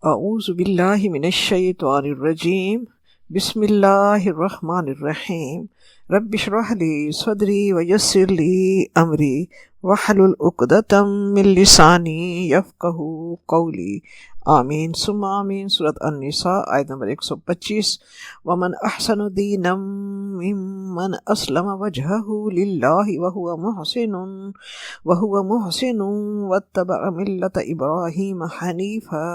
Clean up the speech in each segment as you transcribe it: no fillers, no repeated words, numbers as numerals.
اعوذ باللہ من الشیطان الرجیم بسم اللہ الرحمن الرحیم رب اشرح لی صدری ویسر لی امری واحلل عقدۃ من لسانی یفقہوا قولی آمین ثم آمین۔ سورۃ النساء آیت نمبر 125۔ ومن احسن دینا ممن اسلم وجہہ للہ وہو محسن واتبع ملت ابراہیم حنیفا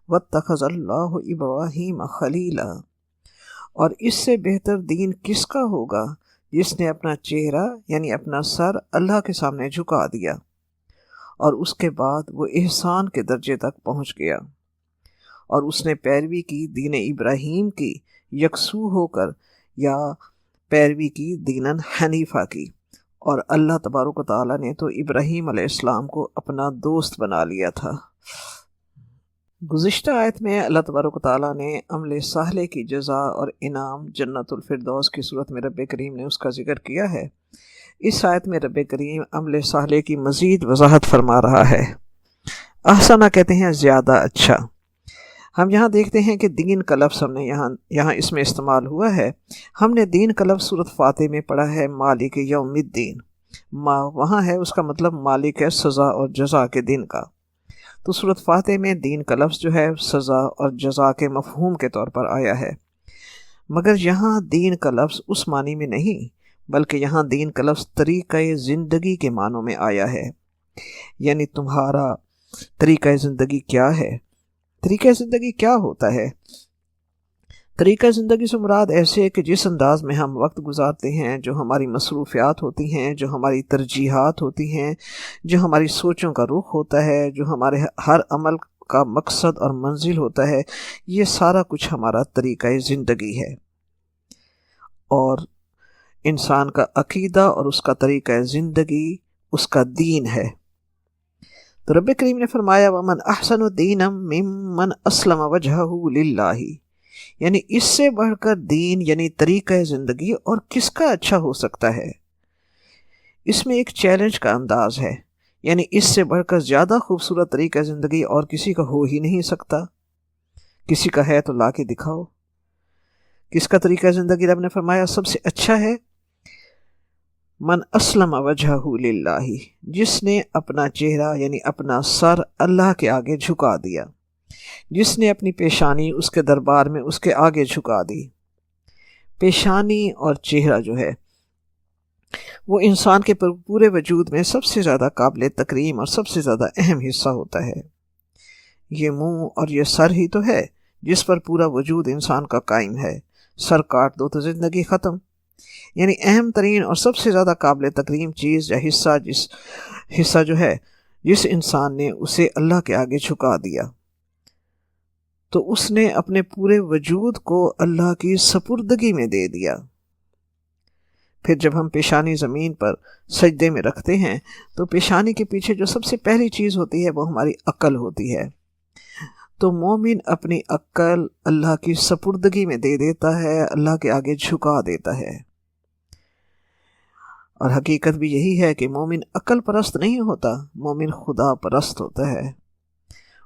واتخذ اللہ ابراہیم خلیلا۔ اور اس سے بہتر دین کس کا ہوگا جس نے اپنا چہرہ یعنی اپنا سر اللہ کے سامنے جھکا دیا اور اس کے بعد وہ احسان کے درجے تک پہنچ گیا، اور اس نے پیروی کی دین ابراہیم کی یکسو ہو کر، یا پیروی کی دینن حنیفہ کی۔ اور اللہ تبارک و تعالیٰ نے تو ابراہیم علیہ السلام کو اپنا دوست بنا لیا تھا۔ گزشتہ آیت میں اللہ تبارک و تعالیٰ نے عمل صالح کی جزا اور انعام جنت الفردوس کی صورت میں رب کریم نے اس کا ذکر کیا ہے۔ اس آیت میں رب کریم عمل صالح کی مزید وضاحت فرما رہا ہے۔ احسنہ کہتے ہیں زیادہ اچھا۔ ہم یہاں دیکھتے ہیں کہ دین کا لفظ ہم نے یہاں اس میں استعمال ہوا ہے۔ ہم نے دین کا لفظ سورۃ فاتح میں پڑھا ہے مالک یوم الدین، وہاں ہے اس کا مطلب مالک ہے سزا اور جزا کے دن کا۔ تو سورۃ فاتح میں دین کا لفظ جو ہے سزا اور جزا کے مفہوم کے طور پر آیا ہے، مگر یہاں دین کا لفظ اس معنی میں نہیں، بلکہ یہاں دین کا لفظ طریقہ زندگی کے معنوں میں آیا ہے۔ یعنی تمہارا طریقہ زندگی کیا ہے؟ طریقہ زندگی کیا ہوتا ہے؟ طریقہ زندگی سے مراد ایسے کہ جس انداز میں ہم وقت گزارتے ہیں، جو ہماری مصروفیات ہوتی ہیں، جو ہماری ترجیحات ہوتی ہیں، جو ہماری سوچوں کا رخ ہوتا ہے، جو ہمارے ہر عمل کا مقصد اور منزل ہوتا ہے، یہ سارا کچھ ہمارا طریقہ زندگی ہے۔ اور انسان کا عقیدہ اور اس کا طریقہ زندگی اس کا دین ہے۔ تو رب کریم نے فرمایا وَمَنْ أَحْسَنُ دِينًا مِّمَّنْ أَسْلَمَ وَجْهَهُ لِلَّهِ، یعنی اس سے بڑھ کر دین یعنی طریقہ زندگی اور کس کا اچھا ہو سکتا ہے۔ اس میں ایک چیلنج کا انداز ہے، یعنی اس سے بڑھ کر زیادہ خوبصورت طریقہ زندگی اور کسی کا ہو ہی نہیں سکتا۔ کسی کا ہے تو لا کے دکھاؤ۔ کس کا طریقہ زندگی رب نے فرمایا سب سے اچھا ہے؟ من اسلم وجہہ للہ، جس نے اپنا چہرہ یعنی اپنا سر اللہ کے آگے جھکا دیا، جس نے اپنی پیشانی اس کے دربار میں اس کے آگے جھکا دی۔ پیشانی اور چہرہ جو ہے وہ انسان کے پورے وجود میں سب سے زیادہ قابل تکریم اور سب سے زیادہ اہم حصہ ہوتا ہے۔ یہ منہ اور یہ سر ہی تو ہے جس پر پورا وجود انسان کا قائم ہے۔ سر کاٹ دو تو زندگی ختم۔ یعنی اہم ترین اور سب سے زیادہ قابل تکریم چیز یا حصہ جو ہے جس انسان نے اسے اللہ کے آگے جھکا دیا، تو اس نے اپنے پورے وجود کو اللہ کی سپردگی میں دے دیا۔ پھر جب ہم پیشانی زمین پر سجدے میں رکھتے ہیں تو پیشانی کے پیچھے جو سب سے پہلی چیز ہوتی ہے وہ ہماری عقل ہوتی ہے۔ تو مومن اپنی عقل اللہ کی سپردگی میں دے دیتا ہے، اللہ کے آگے جھکا دیتا ہے۔ اور حقیقت بھی یہی ہے کہ مومن عقل پرست نہیں ہوتا، مومن خدا پرست ہوتا ہے۔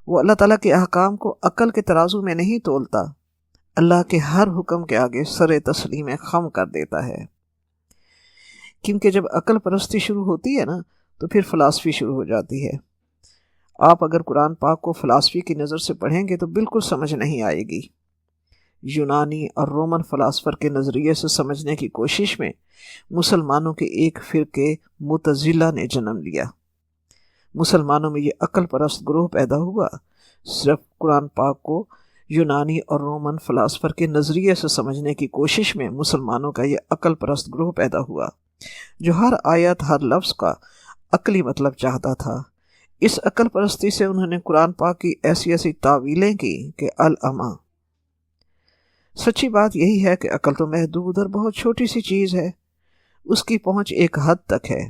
وہ اللہ تعالیٰ کے احکام کو عقل کے ترازو میں نہیں تولتا، اللہ کے ہر حکم کے آگے سر تسلیم خم کر دیتا ہے۔ کیونکہ جب عقل پرستی شروع ہوتی ہے نا تو پھر فلسفی شروع ہو جاتی ہے۔ آپ اگر قرآن پاک کو فلسفی کی نظر سے پڑھیں گے تو بالکل سمجھ نہیں آئے گی۔ یونانی اور رومن فلاسفر کے نظریے سے سمجھنے کی کوشش میں مسلمانوں کے ایک فرقے معتزلہ نے جنم لیا۔ مسلمانوں میں یہ عقل پرست گروہ پیدا ہوا۔ صرف قرآن پاک کو یونانی اور رومن فلاسفر کے نظریے سے سمجھنے کی کوشش میں مسلمانوں کا یہ عقل پرست گروہ پیدا ہوا، جو ہر آیت ہر لفظ کا عقلی مطلب چاہتا تھا۔ اس عقل پرستی سے انہوں نے قرآن پاک کی ایسی تعویلیں کی کہ العما۔ سچی بات یہی ہے کہ عقل تو محدود اور بہت چھوٹی سی چیز ہے، اس کی پہنچ ایک حد تک ہے،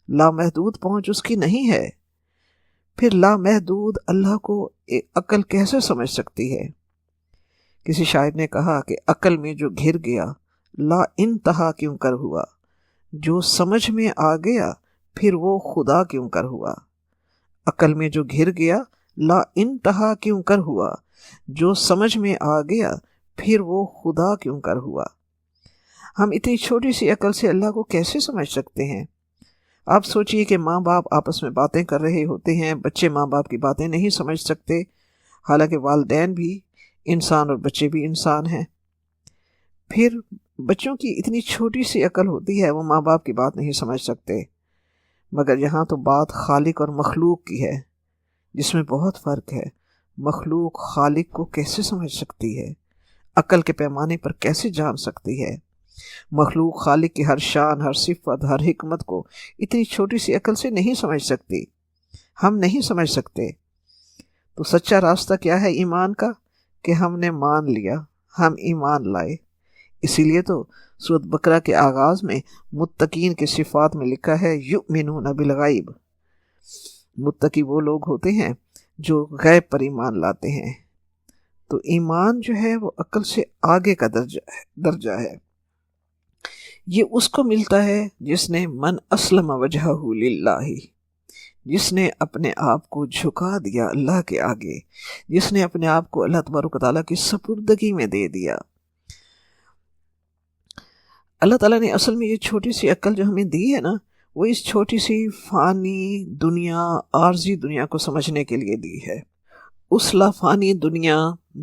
لامحدود پہنچ اس کی نہیں ہے۔ پھر لامحدود اللہ کو عقل کیسے سمجھ سکتی ہے؟ کسی شاعر نے کہا کہ عقل میں جو گھر گیا لا انتہا کیوں کر ہوا، جو سمجھ میں آ گیا پھر وہ خدا کیوں کر ہوا۔ عقل میں جو گھر گیا لا انتہا کیوں کر ہوا؟ جو سمجھ میں آ گیا پھر وہ خدا کیوں کر ہوا؟ ہم اتنی چھوٹی سی عقل سے اللہ کو کیسے سمجھ سکتے ہیں؟ آپ سوچئے کہ ماں باپ آپس میں باتیں کر رہے ہوتے ہیں، بچے ماں باپ کی باتیں نہیں سمجھ سکتے، حالانکہ والدین بھی انسان اور بچے بھی انسان ہیں۔ پھر بچوں کی اتنی چھوٹی سی عقل ہوتی ہے، وہ ماں باپ کی بات نہیں سمجھ سکتے، مگر یہاں تو بات خالق اور مخلوق کی ہے، جس میں بہت فرق ہے۔ مخلوق خالق کو کیسے سمجھ سکتی ہے؟ عقل کے پیمانے پر کیسے جان سکتی ہے؟ مخلوق خالق کی ہر شان، ہر صفت، ہر حکمت کو اتنی چھوٹی سی عقل سے نہیں سمجھ سکتی، ہم نہیں سمجھ سکتے۔ تو سچا راستہ کیا ہے ایمان کا؟ کہ ہم نے مان لیا، ہم ایمان لائے۔ اسی لیے تو سورۃ بقرہ کے آغاز میں متقین کے صفات میں لکھا ہے یؤمنون بالغیب۔ متقی وہ لوگ ہوتے ہیں جو غیب پر ایمان لاتے ہیں۔ تو ایمان جو ہے وہ عقل سے آگے کا درجہ ہے۔ یہ اس کو ملتا ہے جس نے من اسلم وجہہ للہ، جس نے اپنے آپ کو جھکا دیا اللہ کے آگے، جس نے اپنے آپ کو اللہ تبارک و تعالیٰ کی سپردگی میں دے دیا۔ اللہ تعالیٰ نے اصل میں یہ چھوٹی سی عقل جو ہمیں دی ہے نا، وہ اس چھوٹی سی فانی دنیا، عارضی دنیا کو سمجھنے کے لیے دی ہے۔ اس لافانی دنیا،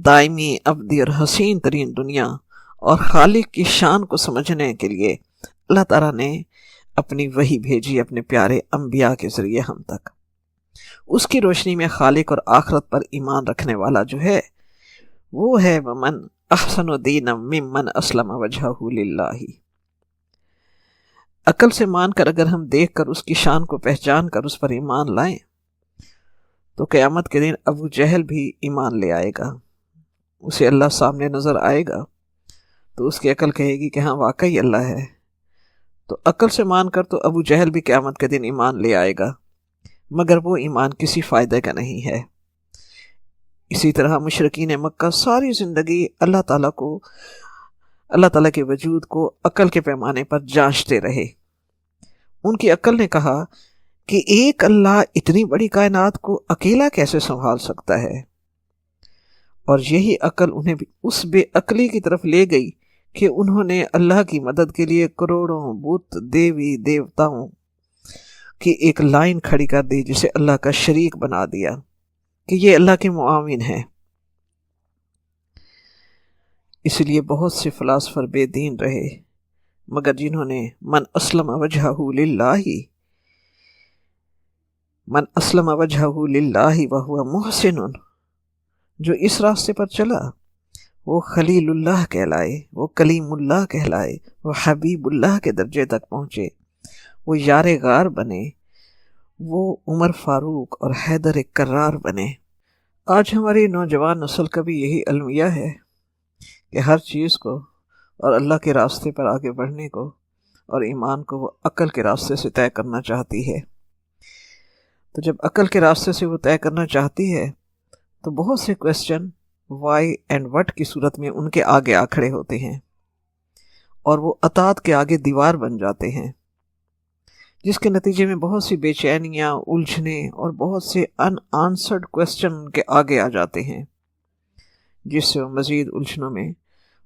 دائمی، ابدی اور حسین ترین دنیا اور خالق کی شان کو سمجھنے کے لیے اللہ تعالیٰ نے اپنی وحی بھیجی اپنے پیارے انبیاء کے ذریعے ہم تک۔ اس کی روشنی میں خالق اور آخرت پر ایمان رکھنے والا جو ہے وہ ہے ومن احسن دینا ممن اسلم وجہہ للہ۔ عقل سے مان کر اگر ہم دیکھ کر اس کی شان کو پہچان کر اس پر ایمان لائیں تو قیامت کے دن ابو جہل بھی ایمان لے آئے گا، اسے اللہ سامنے نظر آئے گا تو اس کی عقل کہے گی کہ ہاں واقعی اللہ ہے۔ تو عقل سے مان کر تو ابو جہل بھی قیامت کے دن ایمان لے آئے گا، مگر وہ ایمان کسی فائدے کا نہیں ہے۔ اسی طرح مشرکین مکہ ساری زندگی اللہ تعالیٰ کے وجود کو عقل کے پیمانے پر جانچتے رہے۔ ان کی عقل نے کہا کہ ایک اللہ اتنی بڑی کائنات کو اکیلا کیسے سنبھال سکتا ہے، اور یہی عقل انہیں اس بے عقلی کی طرف لے گئی کہ انہوں نے اللہ کی مدد کے لیے کروڑوں بت، دیوی دیوتاؤں کی ایک لائن کھڑی کر دی، جسے اللہ کا شریک بنا دیا کہ یہ اللہ کے معاون ہیں۔ اس لیے بہت سے فلاسفر بے دین رہے، مگر جنہوں نے من اسلم وجہہ للہ وہو محسن، جو اس راستے پر چلا وہ خلیل اللہ کہلائے، وہ کلیم اللہ کہلائے، وہ حبیب اللہ کے درجے تک پہنچے، وہ یار غار بنے، وہ عمر فاروق اور حیدر کرار بنے۔ آج ہماری نوجوان نسل کا بھی یہی المیہ ہے کہ ہر چیز کو اور اللہ کے راستے پر آگے بڑھنے کو اور ایمان کو وہ عقل کے راستے سے طے کرنا چاہتی ہے۔ تو جب عقل کے راستے سے وہ طے کرنا چاہتی ہے تو بہت سے کویسچن وائی اینڈ وٹ کی صورت میں ان کے آگے آ کھڑے ہوتے ہیں، اور وہ اطاعت کے آگے دیوار بن جاتے ہیں، جس کے نتیجے میں بہت سی بے چینیاں، الجھنے اور بہت سے ان آنسرڈ کویسچن ان کے آگے آ جاتے ہیں، جس سے وہ مزید الجھنوں میں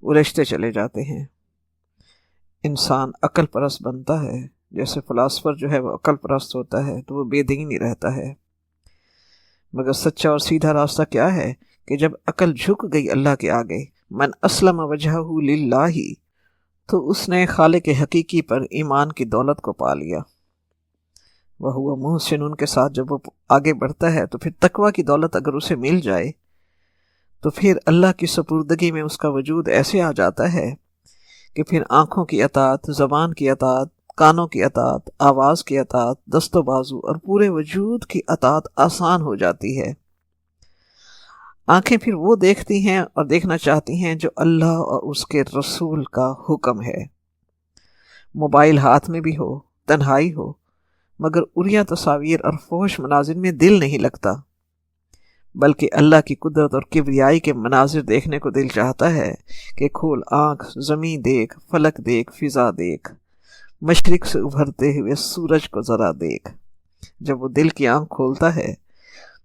الجھتے چلے جاتے ہیں۔ انسان عقل پرست بنتا ہے، جیسے فلاسفر جو ہے وہ عقل پرست ہوتا ہے تو وہ بے دین ہی رہتا ہے، مگر سچا اور سیدھا راستہ کیا ہے کہ جب عقل جھک گئی اللہ کے آگے، من اسلم وجہہ للہ، تو اس نے خالق حقیقی پر ایمان کی دولت کو پا لیا۔ وہ محسن، ان کے ساتھ جب وہ آگے بڑھتا ہے تو پھر تقویٰ کی دولت اگر اسے مل جائے تو پھر اللہ کی سپردگی میں اس کا وجود ایسے آ جاتا ہے کہ پھر آنکھوں کی اطاعت، زبان کی اطاعت، کانوں کی اطاعت، آواز کی اطاعت، دست و بازو اور پورے وجود کی اطاعت آسان ہو جاتی ہے۔ آنکھیں پھر وہ دیکھتی ہیں اور دیکھنا چاہتی ہیں جو اللہ اور اس کے رسول کا حکم ہے۔ موبائل ہاتھ میں بھی ہو، تنہائی ہو، مگر اریاں تصاویر اور فحش مناظر میں دل نہیں لگتا، بلکہ اللہ کی قدرت اور کبریائی کے مناظر دیکھنے کو دل چاہتا ہے کہ کھول آنکھ، زمین دیکھ، فلک دیکھ، فضا دیکھ، مشرق سے ابھرتے ہوئے سورج کو ذرا دیکھ۔ جب وہ دل کی آنکھ کھولتا ہے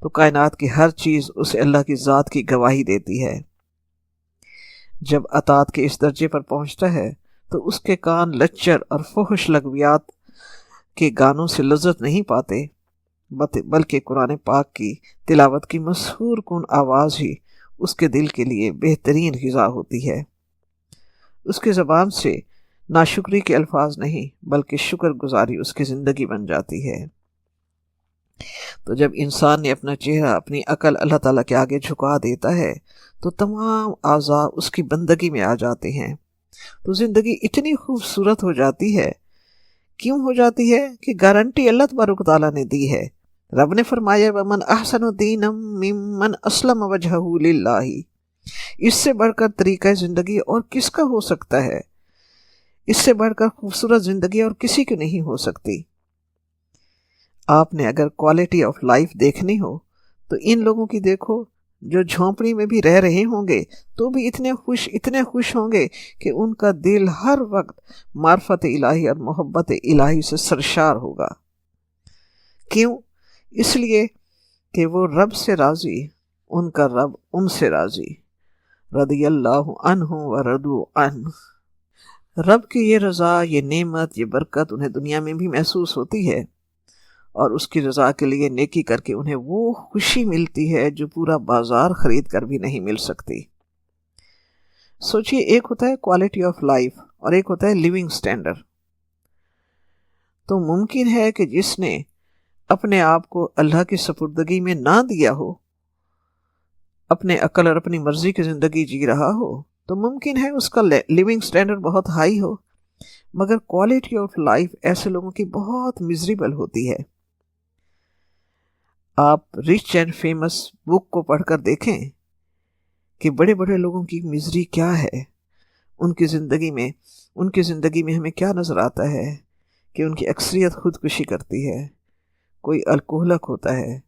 تو کائنات کی ہر چیز اسے اللہ کی ذات کی گواہی دیتی ہے۔ جب اطاعت کے اس درجے پر پہنچتا ہے تو اس کے کان لچر اور فحش لغویات کے گانوں سے لذت نہیں پاتے، بلکہ قرآن پاک کی تلاوت کی مسحور کن آواز ہی اس کے دل کے لیے بہترین غذا ہوتی ہے۔ اس کی زبان سے ناشکری کے الفاظ نہیں بلکہ شکر گزاری اس کی زندگی بن جاتی ہے۔ تو جب انسان نے اپنا چہرہ، اپنی عقل اللہ تعالیٰ کے آگے جھکا دیتا ہے تو تمام اعضاء اس کی بندگی میں آ جاتے ہیں، تو زندگی اتنی خوبصورت ہو جاتی ہے۔ کیوں ہو جاتی ہے؟ کہ گارنٹی اللہ تبارک تعالیٰ نے دی ہے۔ رب نے فرمایا وَمَنْ أَحْسَنُ دِينًا مِّمَّنْ أَسْلَمَ وَجْهَهُ لِلَّهِ۔ اس سے بڑھ کر طریقہ زندگی اور کس کا ہو سکتا ہے؟ اس سے بڑھ کر خوبصورت زندگی اور کسی کی نہیں ہو سکتی۔ آپ نے اگر کوالٹی آف لائف دیکھنی ہو تو ان لوگوں کی دیکھو جو جھونپڑی میں بھی رہ رہے ہوں گے تو بھی اتنے خوش ہوں گے کہ ان کا دل ہر وقت معرفت الہی اور محبت الہی سے سرشار ہوگا۔ کیوں؟ اس لیے کہ وہ رب سے راضی، ان کا رب ان سے راضی۔ رضی اللہ عنہ ورضوا عنہ۔ رب کی یہ رضا، یہ نعمت، یہ برکت انہیں دنیا میں بھی محسوس ہوتی ہے، اور اس کی رضا کے لیے نیکی کر کے انہیں وہ خوشی ملتی ہے جو پورا بازار خرید کر بھی نہیں مل سکتی۔ سوچئے، ایک ہوتا ہے کوالٹی آف لائف اور ایک ہوتا ہے لیونگ سٹینڈرڈ۔ تو ممکن ہے کہ جس نے اپنے آپ کو اللہ کی سپردگی میں نہ دیا ہو، اپنے عقل اور اپنی مرضی کی زندگی جی رہا ہو، تو ممکن ہے اس کا لیونگ سٹینڈرڈ بہت ہائی ہو، مگر کوالٹی آف لائف ایسے لوگوں کی بہت میزریبل ہوتی ہے۔ آپ ریچ اینڈ فیمس بک کو پڑھ کر دیکھیں کہ بڑے بڑے لوگوں کی مزری کیا ہے، ان کی زندگی میں ہمیں کیا نظر آتا ہے کہ ان کی اکثریت خودکشی کرتی ہے، کوئی الکوہلک ہوتا ہے،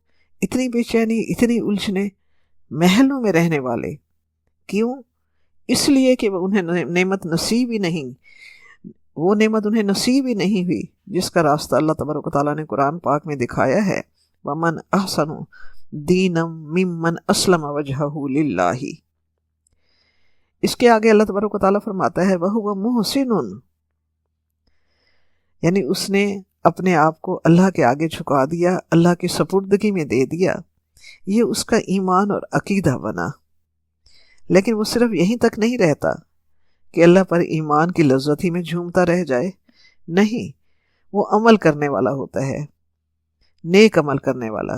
اتنی بے چینی، اتنی الجھنے، محلوں میں رہنے والے۔ کیوں؟ اس لیے کہ وہ نعمت نصیب ہی نہیں ہوئی جس کا راستہ اللہ تبارک و تعالیٰ نے قرآن پاک میں دکھایا ہے۔ وَمَنْ أَحْسَنُ دِينًا مِّمَّنْ أَسْلَمَ وَجْهَهُ لِلَّهِ۔ اس کے آگے اللہ تبارک و تعالیٰ فرماتا ہے وَهُوَ مُحْسِنٌ، یعنی اس نے اپنے آپ کو اللہ کے آگے جھکا دیا، اللہ کی سپردگی میں دے دیا، یہ اس کا ایمان اور عقیدہ بنا۔ لیکن وہ صرف یہیں تک نہیں رہتا کہ اللہ پر ایمان کی لذت ہی میں جھومتا رہ جائے، نہیں، وہ عمل کرنے والا ہوتا ہے، نیک عمل کرنے والا۔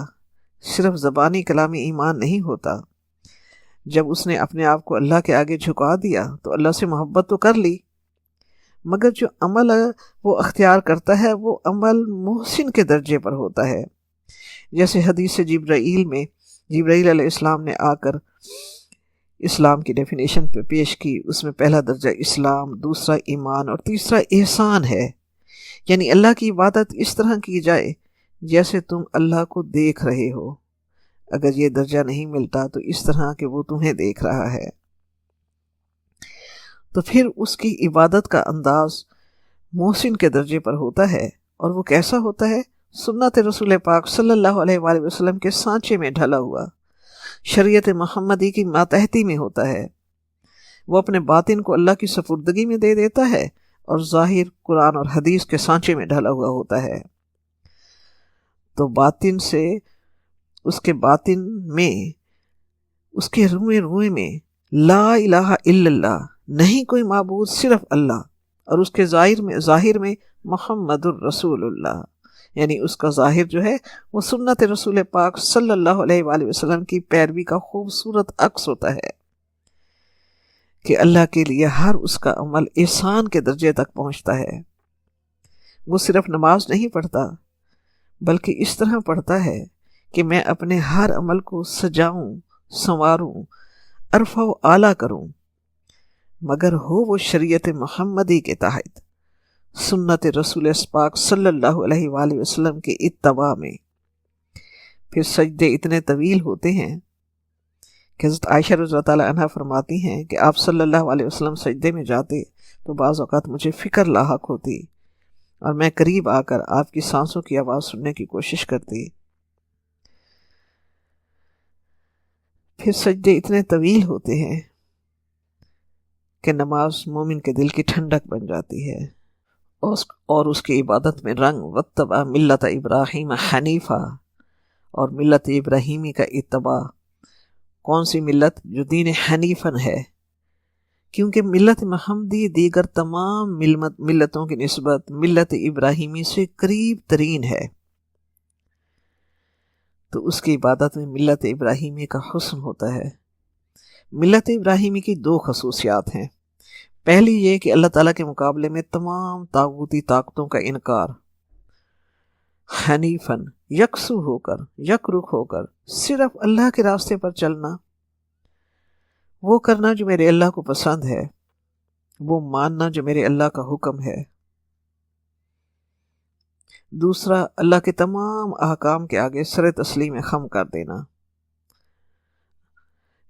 صرف زبانی کلامی ایمان نہیں ہوتا۔ جب اس نے اپنے آپ کو اللہ کے آگے جھکا دیا تو اللہ سے محبت تو کر لی، مگر جو عمل وہ اختیار کرتا ہے وہ عمل محسن کے درجے پر ہوتا ہے۔ جیسے حدیث جبرائیل میں جبرائیل علیہ السلام نے آ کر اسلام کی ڈیفینیشن پہ پیش کی، اس میں پہلا درجہ اسلام، دوسرا ایمان اور تیسرا احسان ہے، یعنی اللہ کی عبادت اس طرح کی جائے جیسے تم اللہ کو دیکھ رہے ہو۔ اگر یہ درجہ نہیں ملتا تو اس طرح کہ وہ تمہیں دیکھ رہا ہے۔ تو پھر اس کی عبادت کا انداز محسن کے درجے پر ہوتا ہے، اور وہ کیسا ہوتا ہے؟ سنت رسول پاک صلی اللہ علیہ وآلہ وسلم کے سانچے میں ڈھلا ہوا، شریعت محمدی کی ماتحتی میں ہوتا ہے۔ وہ اپنے باطن کو اللہ کی سپردگی میں دے دیتا ہے اور ظاہر قرآن اور حدیث کے سانچے میں ڈھلا ہوا ہوتا ہے۔ تو باطن سے، اس کے باطن میں، اس کے روئے میں لا الہ الا اللہ، نہیں کوئی معبود صرف اللہ، اور اس کے ظاہر میں محمد الرسول اللہ، یعنی اس کا ظاہر جو ہے وہ سنت رسول پاک صلی اللہ علیہ وآلہ وسلم کی پیروی کا خوبصورت عکس ہوتا ہے کہ اللہ کے لیے ہر اس کا عمل احسان کے درجے تک پہنچتا ہے۔ وہ صرف نماز نہیں پڑھتا بلکہ اس طرح پڑھتا ہے کہ میں اپنے ہر عمل کو سجاؤں، سنواروں، ارفع و اعلیٰ کروں، مگر ہو وہ شریعت محمدی کے تحت، سنت رسول پاک صلی اللہ علیہ وآلہ وسلم کے اتباع میں۔ پھر سجدے اتنے طویل ہوتے ہیں کہ حضرت عائشہ رضی اللہ تعالیٰ عنہا فرماتی ہیں کہ آپ صلی اللہ علیہ وسلم سجدے میں جاتے تو بعض اوقات مجھے فکر لاحق ہوتی اور میں قریب آ کر آپ کی سانسوں کی آواز سننے کی کوشش کرتی۔ پھر سجدے اتنے طویل ہوتے ہیں کہ نماز مومن کے دل کی ٹھنڈک بن جاتی ہے، اور اس کی عبادت میں رنگ واتبع ملت ابراہیم حنیفہ، اور ملت ابراہیمی کا اتباع۔ کون سی ملت؟ جو دین حنیفن ہے، کیونکہ ملت محمدی دیگر تمام ملتوں کی نسبت ملت ابراہیمی سے قریب ترین ہے، تو اس کی عبادت میں ملت ابراہیمی کا حسن ہوتا ہے۔ ملت ابراہیمی کی دو خصوصیات ہیں۔ پہلی یہ کہ اللہ تعالیٰ کے مقابلے میں تمام طاغوتی طاقتوں کا انکار، حنیفن یکسو ہو کر، یک رخ ہو کر صرف اللہ کے راستے پر چلنا، وہ کرنا جو میرے اللہ کو پسند ہے، وہ ماننا جو میرے اللہ کا حکم ہے۔ دوسرا، اللہ کے تمام احکام کے آگے سر تسلیم خم کر دینا۔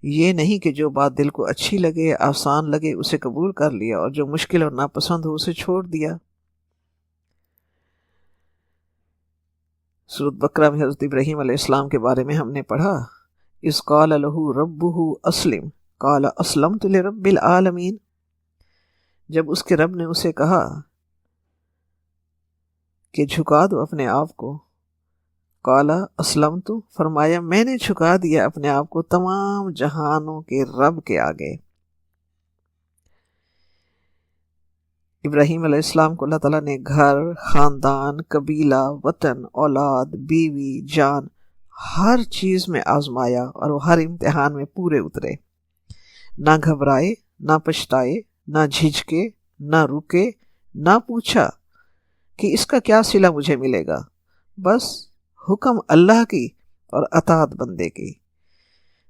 یہ نہیں کہ جو بات دل کو اچھی لگے، آسان لگے، اسے قبول کر لیا، اور جو مشکل اور ناپسند ہو اسے چھوڑ دیا۔ سورۃ بقرہ میں حضرت ابراہیم علیہ السلام کے بارے میں ہم نے پڑھا، اذ قال لہ ربہ اسلم قال اسلمت لرب العالمین۔ جب اس کے رب نے اسے کہا کہ جھکا دو اپنے آپ کو، قال اسلمت، فرمایا میں نے جھکا دیا اپنے آپ کو تمام جہانوں کے رب کے آگے۔ ابراہیم علیہ السلام کو اللہ تعالیٰ نے گھر، خاندان، قبیلہ، وطن، اولاد، بیوی، جان، ہر چیز میں آزمایا، اور وہ ہر امتحان میں پورے اترے، نہ گھبرائے، نہ پچھتائے، نہ جھجکے، نہ رکے، نہ پوچھا کہ اس کا کیا صلہ مجھے ملے گا، بس حکم اللہ کی اور اطاعت بندے کی،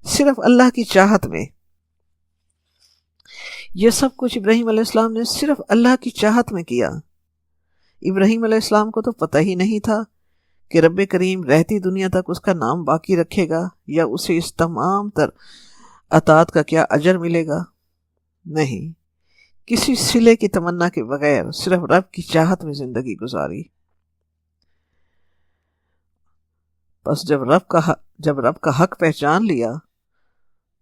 صرف اللہ کی چاہت میں۔ یہ سب کچھ ابراہیم علیہ السلام نے صرف اللہ کی چاہت میں کیا۔ ابراہیم علیہ السلام کو تو پتہ ہی نہیں تھا کہ رب کریم رہتی دنیا تک اس کا نام باقی رکھے گا، یا اسے اس تمام تر اطاعت کا کیا اجر ملے گا۔ نہیں، کسی صلے کی تمنا کے بغیر صرف رب کی چاہت میں زندگی گزاری۔ بس جب رب کا حق پہچان لیا،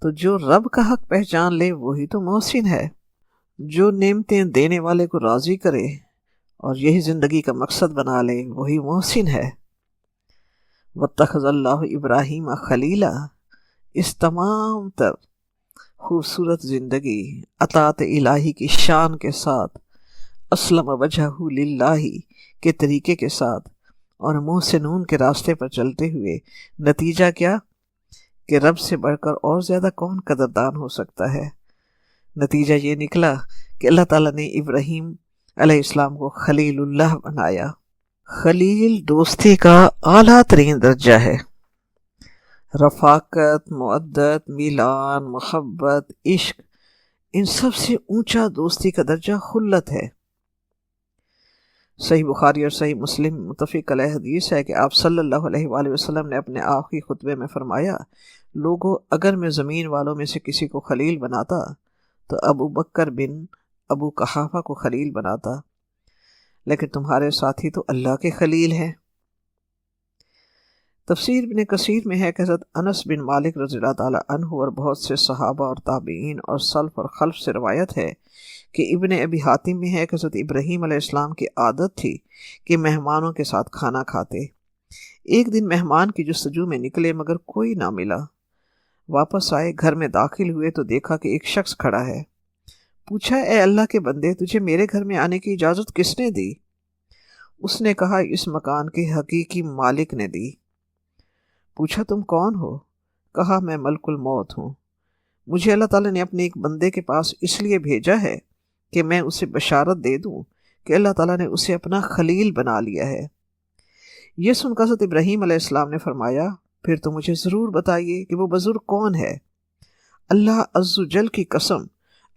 تو جو رب کا حق پہچان لے وہی تو محسن ہے۔ جو نعمتیں دینے والے کو راضی کرے اور یہی زندگی کا مقصد بنا لے وہی محسن ہے۔ واتخذ اللہ ابراہیم خلیلا، اس تمام تر خوبصورت زندگی اطاعت الہی کی شان کے ساتھ، اسلم وجہہ للہ کے طریقے کے ساتھ، اور محسنون کے راستے پر چلتے ہوئے، نتیجہ کیا کہ رب سے بڑھ کر اور زیادہ کون قدردان ہو سکتا ہے؟ نتیجہ یہ نکلا کہ اللہ تعالیٰ نے ابراہیم علیہ السلام کو خلیل اللہ بنایا۔ خلیل دوستی کا اعلیٰ ترین درجہ ہے۔ رفاقت، مودت، میلان، محبت، عشق، ان سب سے اونچا دوستی کا درجہ خلت ہے۔ صحیح بخاری اور صحیح مسلم متفق علیہ حدیث ہے کہ آپ صلی اللہ علیہ وآلہ وسلم نے اپنے آخری خطبے میں فرمایا، لوگوں، اگر میں زمین والوں میں سے کسی کو خلیل بناتا تو ابو بکر بن ابو قحافہ کو خلیل بناتا، لیکن تمہارے ساتھی تو اللہ کے خلیل ہیں۔ تفسیر ابن کثیر میں ہے کہ حضرت انس بن مالک رضی اللہ تعالیٰ عنہ اور بہت سے صحابہ اور تابعین اور سلف اور خلف سے روایت ہے کہ ابن ابی حاتم میں ہے کہ حضرت ابراہیم علیہ السلام کی عادت تھی کہ مہمانوں کے ساتھ کھانا کھاتے۔ ایک دن مہمان کی جستجو میں نکلے مگر کوئی نہ ملا۔ واپس آئے، گھر میں داخل ہوئے تو دیکھا کہ ایک شخص کھڑا ہے۔ پوچھا، اے اللہ کے بندے، تجھے میرے گھر میں آنے کی اجازت کس نے دی؟ اس نے کہا، اس مکان کے حقیقی مالک نے دی۔ پوچھا، تم کون ہو؟ کہا، میں ملک الموت ہوں۔ مجھے اللہ تعالیٰ نے اپنے ایک بندے کے پاس اس لیے بھیجا ہے کہ میں اسے بشارت دے دوں کہ اللہ تعالیٰ نے اسے اپنا خلیل بنا لیا ہے۔ یہ سن کر حضرت ابراہیم علیہ السلام نے فرمایا، پھر تو مجھے ضرور بتائیے کہ وہ بزرگ کون ہے۔ اللہ عز و جل کی قسم،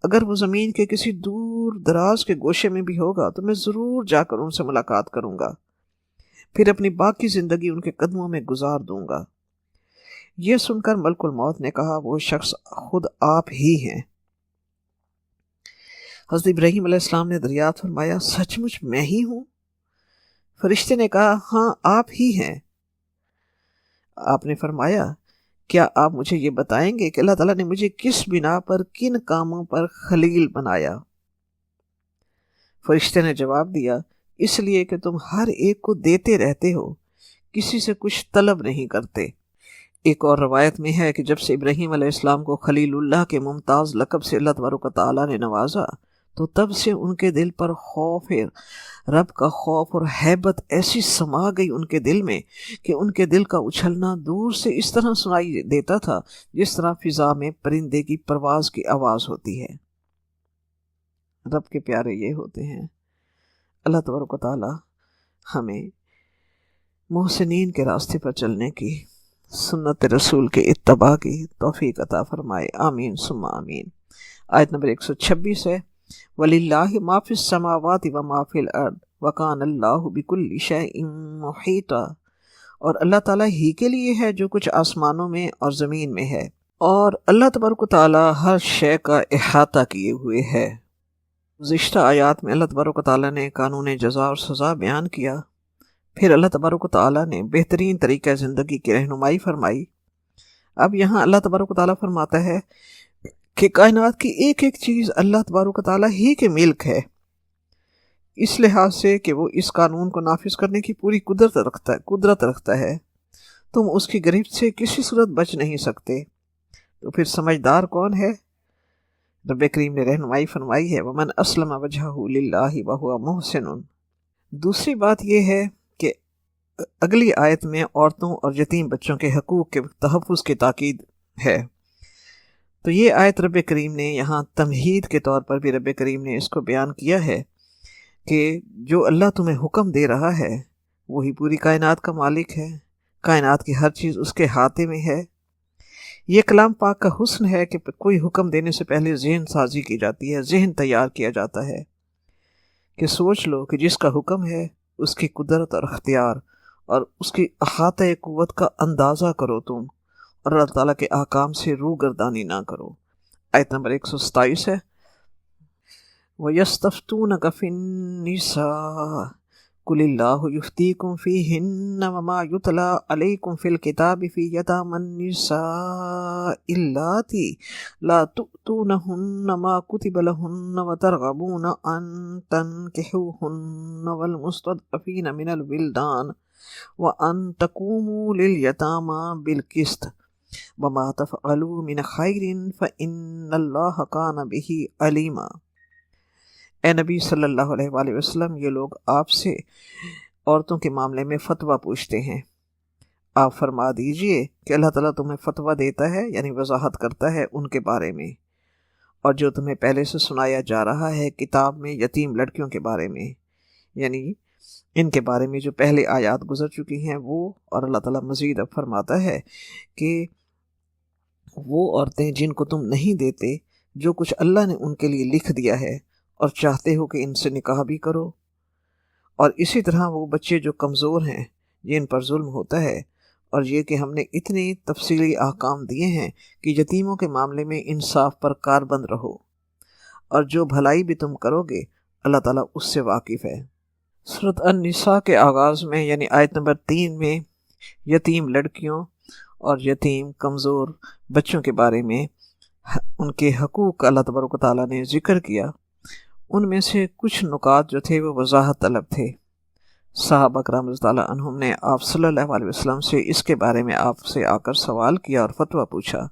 اگر وہ زمین کے کسی دور دراز کے گوشے میں بھی ہوگا تو میں ضرور جا کر ان سے ملاقات کروں گا، پھر اپنی باقی زندگی ان کے قدموں میں گزار دوں گا۔ یہ سن کر ملک الموت نے کہا، وہ شخص خود آپ ہی ہیں۔ حضرت ابراہیم علیہ السلام نے دریافت فرمایا، سچ مچ میں ہی ہوں؟ فرشتے نے کہا، ہاں آپ ہی ہیں۔ آپ نے فرمایا کیا آپ مجھے یہ بتائیں گے کہ اللہ تعالیٰ نے مجھے کس بنا پر کن کاموں پر خلیل بنایا؟ فرشتے نے جواب دیا، اس لیے کہ تم ہر ایک کو دیتے رہتے ہو، کسی سے کچھ طلب نہیں کرتے۔ ایک اور روایت میں ہے کہ جب سے ابراہیم علیہ السلام کو خلیل اللہ کے ممتاز لقب سے اللہ تبارک و تعالیٰ نے نوازا تو تب سے ان کے دل پر خوف رب کا خوف اور ہیبت ایسی سما گئی ان کے دل میں کہ ان کے دل کا اچھلنا دور سے اس طرح سنائی دیتا تھا جس طرح فضا میں پرندے کی پرواز کی آواز ہوتی ہے۔ رب کے پیارے یہ ہوتے ہیں۔ اللہ تبارک و تعالیٰ ہمیں محسنین کے راستے پر چلنے کی، سنت رسول کے اتباع کی توفیق عطا فرمائے، آمین ثم آمین۔ آیت نمبر 126 ہے، وَلِلَّهِ مَا فِي السَّمَاوَاتِ وَمَا فِي الْأَرْضِ وَكَانَ اللَّهُ بِكُلِّ شَيْءٍ مُحِيطًا، اور اللہ تعالیٰ ہی کے لیے ہے جو کچھ آسمانوں میں اور زمین میں ہے، اور اللہ تبارک و تعالیٰ ہر شے کا احاطہ کیے ہوئے ہے۔ گزشتہ آیات میں اللہ تبارک و تعالیٰ نے قانون جزا اور سزا بیان کیا، پھر اللہ تبارک و تعالیٰ نے بہترین طریقہ زندگی کی رہنمائی فرمائی۔ اب یہاں اللہ تبارک و تعالیٰ فرماتا ہے کہ کائنات کی ایک ایک چیز اللہ تبارک و تعالیٰ ہی کے ملک ہے، اس لحاظ سے کہ وہ اس قانون کو نافذ کرنے کی پوری قدرت رکھتا ہے، تم اس کی گرفت سے کسی صورت بچ نہیں سکتے۔ تو پھر سمجھدار کون ہے؟ رب کریم نے رہنمائی فرمائی ہے، وَمَنْ أَسْلَمَ وَجْهَهُ لِلَّهِ وَهُوَ مُحْسِنٌ۔ دوسری بات یہ ہے کہ اگلی آیت میں عورتوں اور یتیم بچوں کے حقوق کے تحفظ کی تاکید ہے۔ تو یہ آیت رب کریم نے یہاں تمہید کے طور پر بھی رب کریم نے اس کو بیان کیا ہے کہ جو اللہ تمہیں حکم دے رہا ہے وہی پوری کائنات کا مالک ہے، کائنات کی ہر چیز اس کے ہاتھے میں ہے۔ یہ کلام پاک کا حسن ہے کہ کوئی حکم دینے سے پہلے ذہن سازی کی جاتی ہے، ذہن تیار کیا جاتا ہے کہ سوچ لو کہ جس کا حکم ہے اس کی قدرت اور اختیار اور اس کی احاطہ قوت کا اندازہ کرو تم، اور اللہ تعالیٰ کے احکام سے روگردانی نہ کرو۔ آیت نمبر 127 ہے، وَيَسْتَفْتُونَكَ فِي النِّسَاءِ قُلِ اللَّهُ يُفْتِيكُمْ فِيهِنَّ وَمَا يُتْلَى عَلَيْكُمْ فِي الْكِتَابِ فِي يَتَامَى النِّسَاءِ اللَّاتِي لَا تُؤْتُونَهُنَّ مَا كُتِبَ لَهُنَّ وَتَرْغَبُونَ أَن تَنكِحُوهُنَّ وَالْمُسْتَضْعَفِينَ مِنَ الْوِلْدَانِ وَأَن تَقُومُوا لِلْيَتَامَى بِالْقِسْطِ وَمَا تَفْعَلُوا مِنْ خَيْرٍ فَإِنَّ اللَّهَ كَانَ بِهِ عَلِيمًا۔ اے نبی صلی اللہ علیہ وآلہ وسلم، یہ لوگ آپ سے عورتوں کے معاملے میں فتویٰ پوچھتے ہیں، آپ فرما دیجئے کہ اللہ تعالیٰ تمہیں فتویٰ دیتا ہے، یعنی وضاحت کرتا ہے ان کے بارے میں، اور جو تمہیں پہلے سے سنایا جا رہا ہے کتاب میں یتیم لڑکیوں کے بارے میں، یعنی ان کے بارے میں جو پہلے آیات گزر چکی ہیں وہ، اور اللہ تعالیٰ مزید اب فرماتا ہے کہ وہ عورتیں جن کو تم نہیں دیتے، جو کچھ اللہ نے ان کے لیے لکھ دیا ہے اور چاہتے ہو کہ ان سے نکاح بھی کرو، اور اسی طرح وہ بچے جو کمزور ہیں جن پر ظلم ہوتا ہے، اور یہ کہ ہم نے اتنے تفصیلی احکام دیے ہیں کہ یتیموں کے معاملے میں انصاف پر کاربند رہو، اور جو بھلائی بھی تم کرو گے اللہ تعالیٰ اس سے واقف ہے۔ سورۃ النساء کے آغاز میں یعنی آیت نمبر 3 میں یتیم لڑکیوں اور یتیم کمزور بچوں کے بارے میں ان کے حقوق کا اللہ تبارک و تعالیٰ نے ذکر کیا۔ ان میں سے کچھ نکات جو تھے وہ وضاحت طلب تھے۔ صحابہ کرام رضی اللہ عنہم نے آپ صلی اللہ علیہ وسلم سے اس کے بارے میں آپ سے آ کر سوال کیا اور فتویٰ پوچھا۔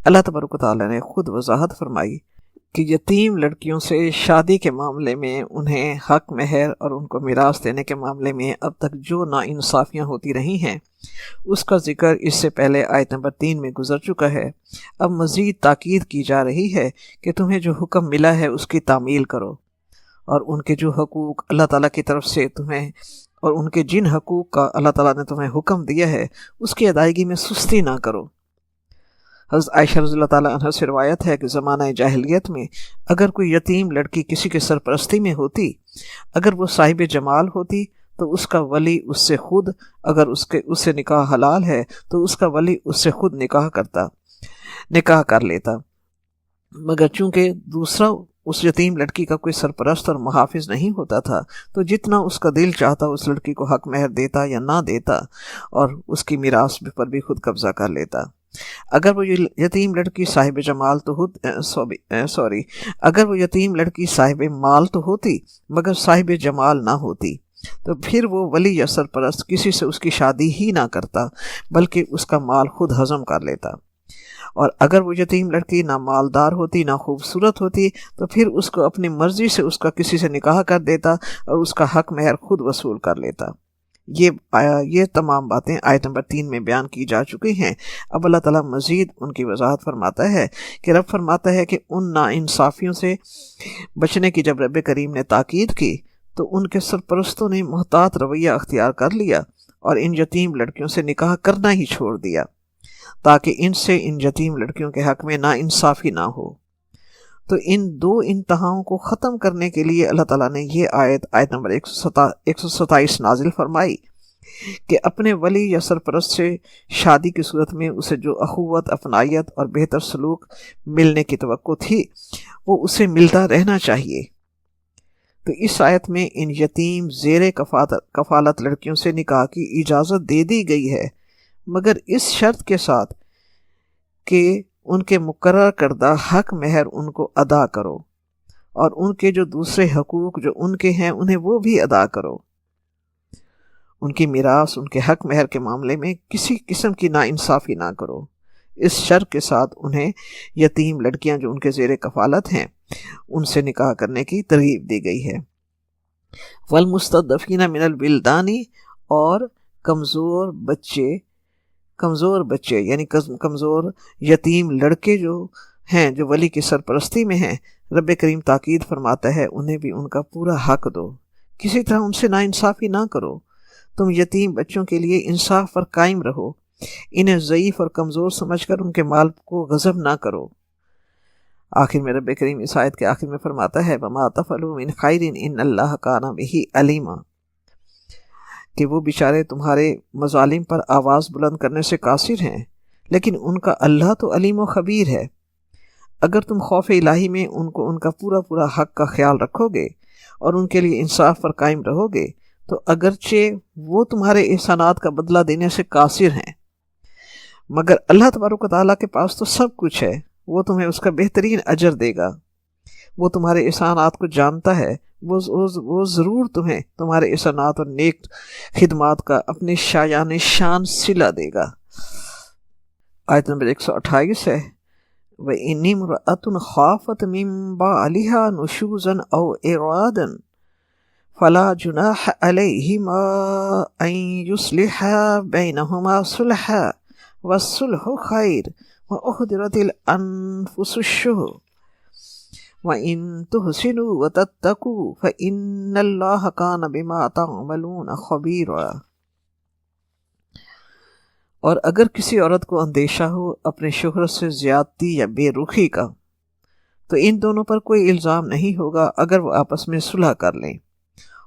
اللہ تبارک و تعالیٰ نے خود وضاحت فرمائی کہ یتیم لڑکیوں سے شادی کے معاملے میں انہیں حق مہر اور ان کو میراث دینے کے معاملے میں اب تک جو ناانصافیاں ہوتی رہی ہیں اس کا ذکر اس سے پہلے آیت نمبر 3 میں گزر چکا ہے۔ اب مزید تاکید کی جا رہی ہے کہ تمہیں جو حکم ملا ہے اس کی تعمیل کرو، اور ان کے جو حقوق اللہ تعالیٰ کی طرف سے تمہیں، اور ان کے جن حقوق کا اللہ تعالیٰ نے تمہیں حکم دیا ہے اس کی ادائیگی میں سستی نہ کرو۔ حضرت عائشہ رضی اللہ تعالیٰ عنہ سے روایت ہے کہ زمانہ جاہلیت میں اگر کوئی یتیم لڑکی کسی کے سرپرستی میں ہوتی، اگر وہ صاحب جمال ہوتی تو اس کا ولی اس سے خود، اگر اس سے نکاح حلال ہے تو اس کا ولی اس سے خود نکاح کر لیتا، مگر چونکہ دوسرا اس یتیم لڑکی کا کوئی سرپرست اور محافظ نہیں ہوتا تھا تو جتنا اس کا دل چاہتا اس لڑکی کو حق مہر دیتا یا نہ دیتا، اور اس کی میراث پر بھی خود قبضہ کر لیتا۔ اگر وہ یتیم لڑکی صاحب جمال تو اگر وہ یتیم لڑکی صاحب مال تو ہوتی مگر صاحب جمال نہ ہوتی تو پھر وہ ولی یا سرپرست کسی سے اس کی شادی ہی نہ کرتا بلکہ اس کا مال خود ہضم کر لیتا، اور اگر وہ یتیم لڑکی نہ مالدار ہوتی نہ خوبصورت ہوتی تو پھر اس کو اپنی مرضی سے اس کا کسی سے نکاح کر دیتا اور اس کا حق مہر خود وصول کر لیتا۔ یہ تمام باتیں آیت نمبر 3 میں بیان کی جا چکی ہیں۔ اب اللہ تعالیٰ مزید ان کی وضاحت فرماتا ہے کہ رب فرماتا ہے کہ ان ناانصافیوں سے بچنے کی جب رب کریم نے تاکید کی تو ان کے سرپرستوں نے محتاط رویہ اختیار کر لیا اور ان یتیم لڑکیوں سے نکاح کرنا ہی چھوڑ دیا تاکہ ان سے ان یتیم لڑکیوں کے حق میں ناانصافی نہ ہو۔ تو ان دو انتہاؤں کو ختم کرنے کے لیے اللہ تعالیٰ نے یہ آیت نمبر 127 نازل فرمائی کہ اپنے ولی یا سرپرست سے شادی کی صورت میں اسے جو اخوت، اپنائیت اور بہتر سلوک ملنے کی توقع تھی وہ اسے ملتا رہنا چاہیے۔ تو اس آیت میں ان یتیم زیر کفالت لڑکیوں سے نکاح کی اجازت دے دی گئی ہے، مگر اس شرط کے ساتھ کہ ان کے مقرر کردہ حق مہر ان کو ادا کرو اور ان کے جو دوسرے حقوق جو ان کے ہیں انہیں وہ بھی ادا کرو۔ ان کی میراث، ان کے حق مہر کے معاملے میں کسی قسم کی ناانصافی نہ کرو۔ اس شرط کے ساتھ انہیں یتیم لڑکیاں جو ان کے زیر کفالت ہیں ان سے نکاح کرنے کی ترغیب دی گئی ہے۔ والمستضعفین من الولدان، اور کمزور بچے یعنی کمزور یتیم لڑکے جو ہیں جو ولی کی سرپرستی میں ہیں، رب کریم تاکید فرماتا ہے انہیں بھی ان کا پورا حق دو، کسی طرح ان سے ناانصافی نہ کرو۔ تم یتیم بچوں کے لیے انصاف پر قائم رہو، انہیں ضعیف اور کمزور سمجھ کر ان کے مال کو غصب نہ کرو۔ آخر میں رب کریم اس آیت کے آخر میں فرماتا ہے وَمَا تَفْعَلُوا مِنْ خَيْرٍ إِنَّ اللَّهَ كَانَ بِهِ عَلِيمًا، کہ وہ بیچارے تمہارے مظالم پر آواز بلند کرنے سے قاصر ہیں، لیکن ان کا اللہ تو علیم و خبیر ہے۔ اگر تم خوف الہی میں ان کا پورا حق کا خیال رکھو گے اور ان کے لیے انصاف پر قائم رہو گے تو اگرچہ وہ تمہارے احسانات کا بدلہ دینے سے قاصر ہیں، مگر اللہ تبارک و تعالیٰ کے پاس تو سب کچھ ہے، وہ تمہیں اس کا بہترین اجر دے گا۔ وہ تمہارے احسانات کو جانتا ہے، وہ ضرور تمہیں تمہارے احسانات اور نیک خدمات کا اپنے شایان شان صلہ دے گا۔ آیت نمبر 128 ہے وَإِنِ امْرَأَةٌ خَافَتْ مِن بَعْلِهَا نُشُوزًا أَوْ إِعْرَاضًا فَلَا جُنَاحَ عَلَيْهِمَا أَن يُصْلِحَا بَيْنَهُمَا صُلْحًا وَالصُّلْحُ خَيْرٌ وَأُحْضِرَتِ الْأَنفُسُ الشُّحَّ وَإِن تُحْسِنُوا وَتَتَّقُوا فَإِنَّ اللَّهَ كَانَ بِمَا تَعْمَلُونَ خَبِيرًا۔ اور اگر کسی عورت کو اندیشہ ہو اپنے شوہر سے زیادتی یا بے رخی کا تو ان دونوں پر کوئی الزام نہیں ہوگا اگر وہ آپس میں صلح کر لیں،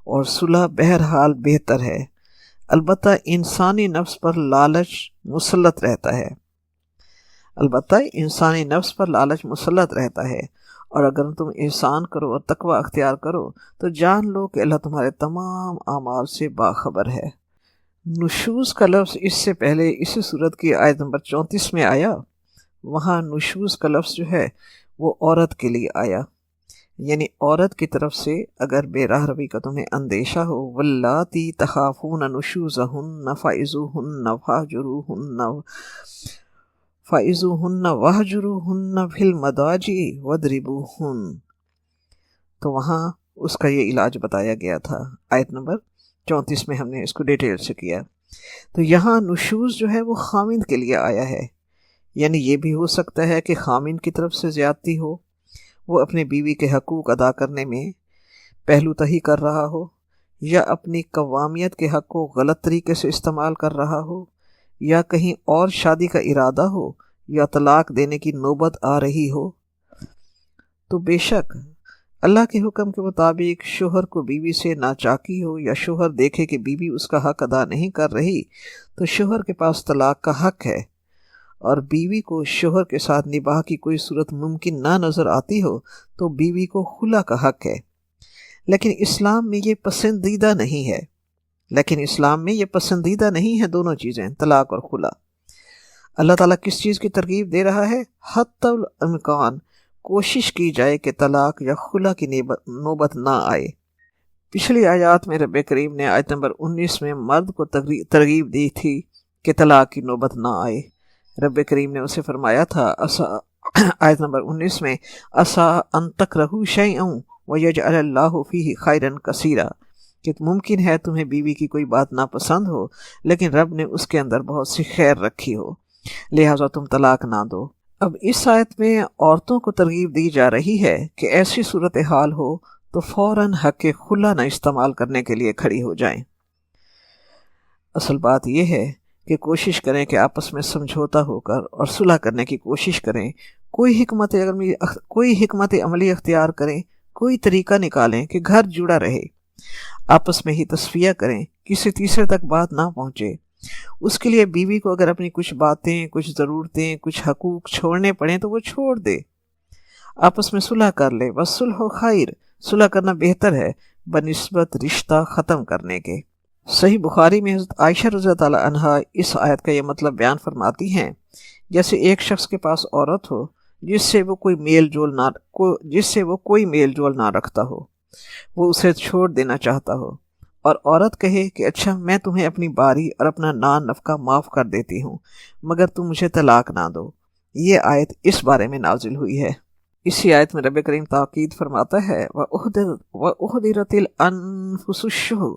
اور صلح بہرحال بہتر ہے، البتہ انسانی نفس پر لالچ مسلط رہتا ہے، اور اگر تم احسان کرو اور تقوی اختیار کرو تو جان لو کہ اللہ تمہارے تمام اعمال سے باخبر ہے۔ نشوز کا لفظ اس سے پہلے اسی صورت کی آیت نمبر 34 میں آیا، وہاں نشوز کا لفظ جو ہے وہ عورت کے لیے آیا، یعنی عورت کی طرف سے اگر بے راہ روی کا تمہیں اندیشہ ہو، واللاتی تخافون نشوزہن فَإِذُوهُنَّ وَاهْجُرُوهُنَّ فِي الْمَضَاجِعِ وَاضْرِبُوهُنَّ، تو وہاں اس کا یہ علاج بتایا گیا تھا۔ آیت نمبر 34 میں ہم نے اس کو ڈیٹیل سے کیا۔ تو یہاں نشوز جو ہے وہ خامند کے لیے آیا ہے، یعنی یہ بھی ہو سکتا ہے کہ خامند کی طرف سے زیادتی ہو، وہ اپنے بیوی کے حقوق ادا کرنے میں پہلو تہی کر رہا ہو، یا اپنی قوامیت کے حق کو غلط طریقے سے استعمال کر رہا ہو، یا کہیں اور شادی کا ارادہ ہو، یا طلاق دینے کی نوبت آ رہی ہو، تو بے شک اللہ کے حکم کے مطابق شوہر کو بیوی سے ناچاکی ہو، یا شوہر دیکھے کہ بیوی اس کا حق ادا نہیں کر رہی تو شوہر کے پاس طلاق کا حق ہے، اور بیوی کو شوہر کے ساتھ نباہ کی کوئی صورت ممکن نہ نظر آتی ہو تو بیوی کو خلا کا حق ہے۔ لیکن اسلام میں یہ پسندیدہ نہیں ہے دونوں چیزیں، طلاق اور خلا۔ اللہ تعالیٰ کس چیز کی ترغیب دے رہا ہے؟ حتی الامکان کوشش کی جائے کہ طلاق یا خلا کی نوبت نہ آئے۔ پچھلی آیات میں رب کریم نے آیت نمبر 19 میں مرد کو ترغیب دی تھی کہ طلاق کی نوبت نہ آئے۔ رب کریم نے اسے فرمایا تھا آیت نمبر 19 میں اسا ان تکرہوا شیئا ویجعل اللہ فیہ خیرا کثیرا، کہ ممکن ہے تمہیں بیوی کی کوئی بات ناپسند ہو لیکن رب نے اس کے اندر بہت سی خیر رکھی ہو، لہٰذا تم طلاق نہ دو۔ اب اس آیت میں عورتوں کو ترغیب دی جا رہی ہے کہ ایسی صورتحال ہو تو فوراً حق خلا نہ استعمال کرنے کے لیے کھڑی ہو جائیں۔ اصل بات یہ ہے کہ کوشش کریں کہ آپس میں سمجھوتا ہو کر اور صلح کرنے کی کوشش کریں، کوئی حکمت عملی اختیار کریں، کوئی طریقہ نکالیں کہ گھر جڑا رہے، آپس میں ہی تصفیہ کریں، کسی تیسرے تک بات نہ پہنچے۔ اس کے لیے بیوی کو اگر اپنی کچھ باتیں، کچھ ضرورتیں، کچھ حقوق چھوڑنے پڑیں تو وہ چھوڑ دے، آپس میں صلح کر لے۔ بس صلح خیر، صلح کرنا بہتر ہے بنسبت رشتہ ختم کرنے کے۔ صحیح بخاری میں حضرت عائشہ رضی اللہ عنہا اس آیت کا یہ مطلب بیان فرماتی ہیں، جیسے ایک شخص کے پاس عورت ہو جس سے وہ کوئی میل جول نہ رکھتا ہو، وہ اسے چھوڑ دینا چاہتا ہو، اور عورت کہے کہ اچھا میں تمہیں اپنی باری اور اپنا نان نفقہ معاف کر دیتی ہوں مگر تم مجھے طلاق نہ دو۔ یہ آیت اس بارے میں نازل ہوئی ہے۔ اسی آیت میں رب کریم تاکید فرماتا ہے وَأُحْضِرَتِ الْأَنفُسُ الشُّحُ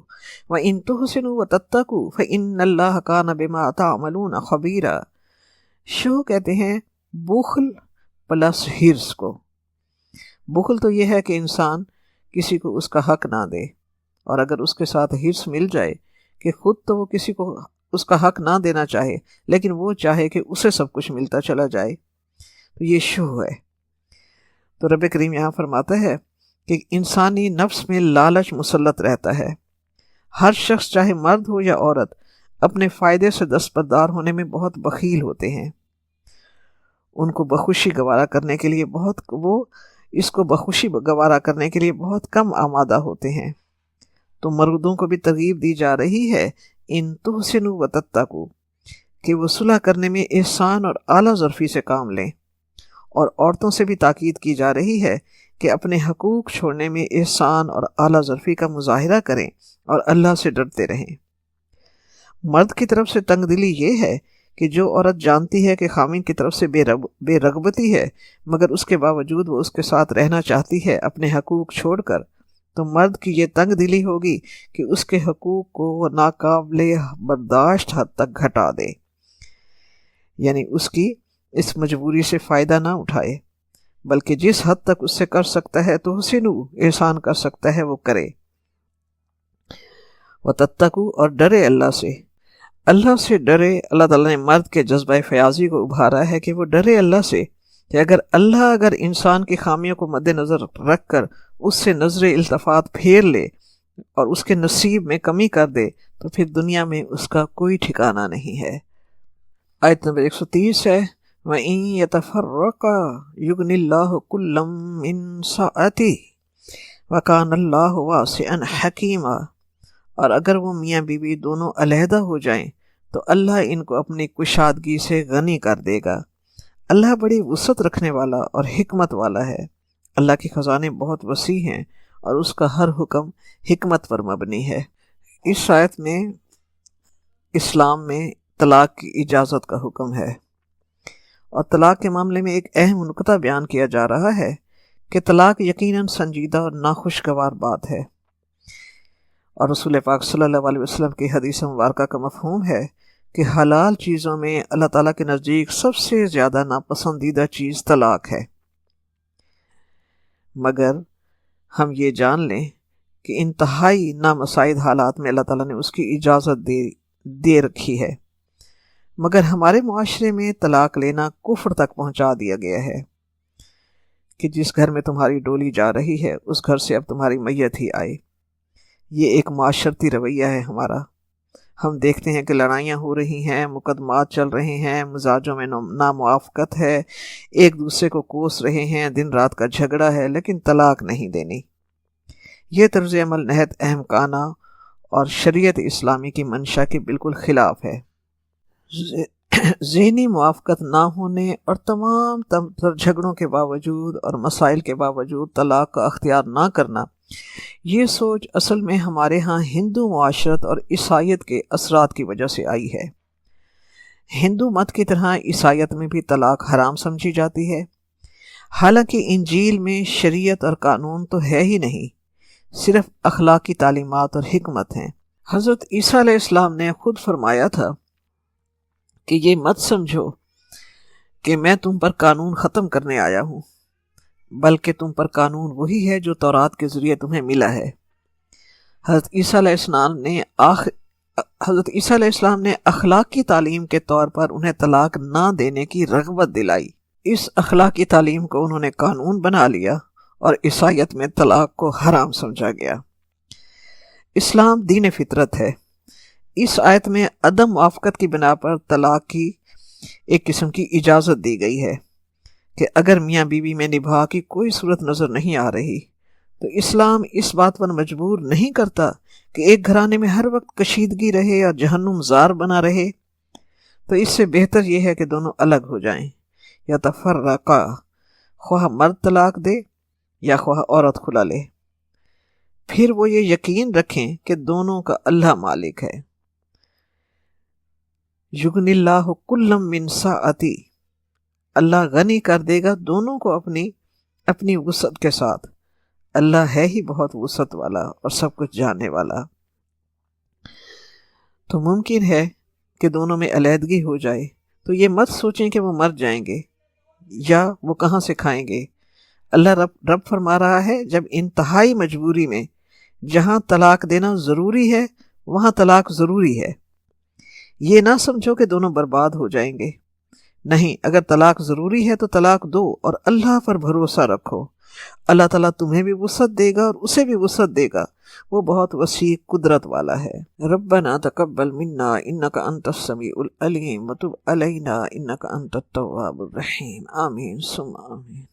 وَإِن تُحْسِنُوا وَتَتَّقُوا فَإِنَّ اللَّهَ كَانَ بِمَا تَعْمَلُونَ خَبِيرًا۔ شو کہتے ہیں بخل پلس حرص کو۔ بخل تو یہ ہے کہ انسان کسی کو اس کا حق نہ دے، اور اگر اس کے ساتھ حرص مل جائے کہ خود تو وہ کسی کو اس کا حق نہ دینا چاہے لیکن وہ چاہے کہ اسے سب کچھ ملتا چلا جائے، تو یہ شو ہے۔ تو رب کریم یہاں فرماتا ہے کہ انسانی نفس میں لالچ مسلط رہتا ہے۔ ہر شخص چاہے مرد ہو یا عورت اپنے فائدے سے دستبردار ہونے میں بہت بخیل ہوتے ہیں۔ ان کو بخوشی گوارا کرنے کے لیے بہت کم آمادہ ہوتے ہیں۔ تو مردوں کو بھی ترغیب دی جا رہی ہے ان تحسنوا وتتقوا، کہ وہ صلح کرنے میں احسان اور اعلیٰ ظرفی سے کام لیں، اور عورتوں سے بھی تاکید کی جا رہی ہے کہ اپنے حقوق چھوڑنے میں احسان اور اعلیٰ ظرفی کا مظاہرہ کریں اور اللہ سے ڈرتے رہیں۔ مرد کی طرف سے تنگ دلی یہ ہے کہ جو عورت جانتی ہے کہ خامن کی طرف سے بے رغبتی ہے مگر اس کے باوجود وہ اس کے ساتھ رہنا چاہتی ہے اپنے حقوق چھوڑ کر، تو مرد کی یہ تنگ دلی ہوگی کہ اس کے حقوق کو وہ ناقابل برداشت حد تک گھٹا دے، یعنی اس کی اس مجبوری سے فائدہ نہ اٹھائے، بلکہ جس حد تک اس سے کر سکتا ہے تو احسان کر سکتا ہے وہ کرے۔ وَتَتَّقُوا، اور ڈرے اللہ سے ڈرے۔ اللہ تعالیٰ نے مرد کے جذبہ فیاضی کو ابھارا ہے کہ وہ ڈرے اللہ سے، کہ اگر انسان کی خامیوں کو مد نظر رکھ کر اس سے نظر التفات پھیر لے اور اس کے نصیب میں کمی کر دے تو پھر دنیا میں اس کا کوئی ٹھکانہ نہیں ہے۔ آیت نمبر 130 ہے وَإِن يَتَفَرَّقَا يُغْنِ اللَّهُ كُلًّا مِّن سَعَتِهِ وَكَانَ اللَّهُ وَاسِعًا حَكِيمًا، اور اگر وہ میاں بیوی دونوں علیحدہ ہو جائیں تو اللہ ان کو اپنی کشادگی سے غنی کر دے گا۔ اللہ بڑی وسعت رکھنے والا اور حکمت والا ہے۔ اللہ کے خزانے بہت وسیع ہیں اور اس کا ہر حکم حکمت پر مبنی ہے۔ اس آیت میں اسلام میں طلاق کی اجازت کا حکم ہے، اور طلاق کے معاملے میں ایک اہم نکتہ بیان کیا جا رہا ہے کہ طلاق یقیناً سنجیدہ اور ناخوشگوار بات ہے، اور رسول پاک صلی اللہ علیہ وسلم کی حدیث مبارکہ کا مفہوم ہے کہ حلال چیزوں میں اللہ تعالیٰ کے نزدیک سب سے زیادہ ناپسندیدہ چیز طلاق ہے، مگر ہم یہ جان لیں کہ انتہائی نامساعد حالات میں اللہ تعالیٰ نے اس کی اجازت دے رکھی ہے، مگر ہمارے معاشرے میں طلاق لینا کفر تک پہنچا دیا گیا ہے کہ جس گھر میں تمہاری ڈولی جا رہی ہے اس گھر سے اب تمہاری میت ہی آئے۔ یہ ایک معاشرتی رویہ ہے ہمارا۔ ہم دیکھتے ہیں کہ لڑائیاں ہو رہی ہیں، مقدمات چل رہے ہیں، مزاجوں میں ناموافقت ہے، ایک دوسرے کو کوس رہے ہیں، دن رات کا جھگڑا ہے، لیکن طلاق نہیں دینی۔ یہ طرز عمل نہایت احمقانہ اور شریعت اسلامی کی منشا کے بالکل خلاف ہے۔ ذہنی موافقت نہ ہونے اور تمام تر جھگڑوں کے باوجود اور مسائل کے باوجود طلاق کا اختیار نہ کرنا، یہ سوچ اصل میں ہمارے ہاں ہندو معاشرت اور عیسائیت کے اثرات کی وجہ سے آئی ہے۔ ہندو مت کی طرح عیسائیت میں بھی طلاق حرام سمجھی جاتی ہے، حالانکہ انجیل میں شریعت اور قانون تو ہے ہی نہیں، صرف اخلاقی تعلیمات اور حکمت ہیں۔ حضرت عیسیٰ علیہ السلام نے خود فرمایا تھا کہ یہ مت سمجھو کہ میں تم پر قانون ختم کرنے آیا ہوں، بلکہ تم پر قانون وہی ہے جو تورات کے ذریعے تمہیں ملا ہے۔ حضرت عیسیٰ علیہ السلام نے اخلاقی تعلیم کے طور پر انہیں طلاق نہ دینے کی رغبت دلائی۔ اس اخلاقی تعلیم کو انہوں نے قانون بنا لیا اور عیسائیت میں طلاق کو حرام سمجھا گیا۔ اسلام دین فطرت ہے۔ اس آیت میں عدم موافقت کی بنا پر طلاق کی ایک قسم کی اجازت دی گئی ہے کہ اگر میاں بیوی میں نباہ کی کوئی صورت نظر نہیں آ رہی تو اسلام اس بات پر مجبور نہیں کرتا کہ ایک گھرانے میں ہر وقت کشیدگی رہے اور جہنم زار بنا رہے، تو اس سے بہتر یہ ہے کہ دونوں الگ ہو جائیں یا تفرقا، خواہ مرد طلاق دے یا خواہ عورت کھلا لے، پھر وہ یہ یقین رکھیں کہ دونوں کا اللہ مالک ہے۔ یغنی اللہ کلم من سعتی، اللہ غنی کر دے گا دونوں کو اپنی وسعت کے ساتھ، اللہ ہے ہی بہت وسعت والا اور سب کچھ جاننے والا۔ تو ممکن ہے کہ دونوں میں علیحدگی ہو جائے، تو یہ مت سوچیں کہ وہ مر جائیں گے یا وہ کہاں سے کھائیں گے۔ اللہ رب فرما رہا ہے جب انتہائی مجبوری میں جہاں طلاق دینا ضروری ہے وہاں طلاق ضروری ہے، یہ نہ سمجھو کہ دونوں برباد ہو جائیں گے، نہیں، اگر طلاق ضروری ہے تو طلاق دو اور اللہ پر بھروسہ رکھو، اللہ تعالیٰ تمہیں بھی وسعت دے گا اور اسے بھی وسعت دے گا، وہ بہت وسیع قدرت والا ہے۔ ربنا تقبل منا انک انت السمیع العلیم وتب علینا انک انت التواب الرحیم، آمین ثم آمین۔